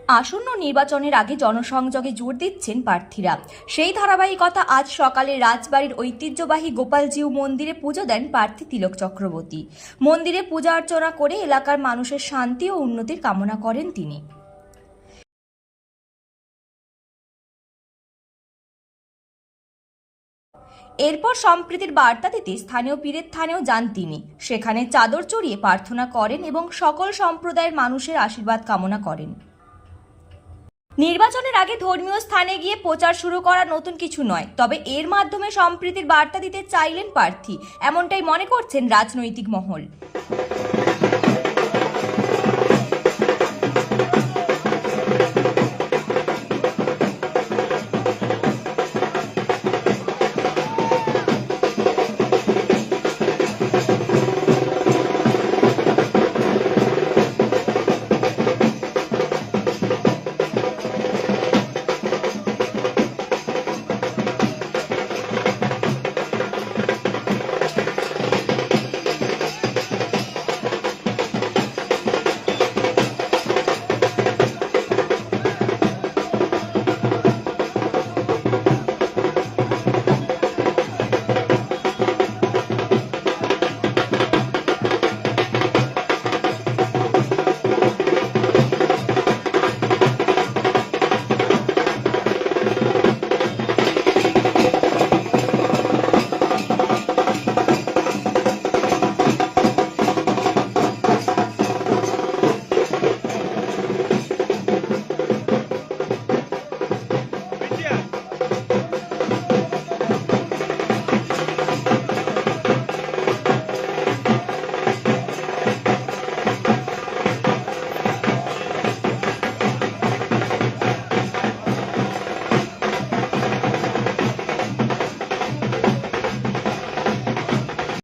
আসন্ন নির্বাচনের আগে জনসংযোগে জোর দিচ্ছেন প্রার্থীরা। সেই ধারাবাহিকতা আজ সকালে রাজবাড়ির ঐতিহ্যবাহী গোপালজিউ মন্দিরে পুজো দেন প্রার্থী তিলক চক্রবর্তী। মন্দিরে পূজা অর্চনা করে এলাকার মানুষের শান্তি ও উন্নতির কামনা করেন তিনি। এরপর সম্প্রীতির বার্তা দিতে স্থানীয় পীরের থানেও যান তিনি। সেখানে চাদর চড়িয়ে প্রার্থনা করেন এবং সকল সম্প্রদায়ের মানুষের আশীর্বাদ কামনা করেন। নির্বাচনের আগে ধর্মীয় স্থানে গিয়ে প্রচার শুরু করা নতুন কিছু নয়, তবে এর মাধ্যমে সম্প্রীতির বার্তা দিতে চাইলেন প্রার্থী, এমনটাই মনে করছেন রাজনৈতিক মহল।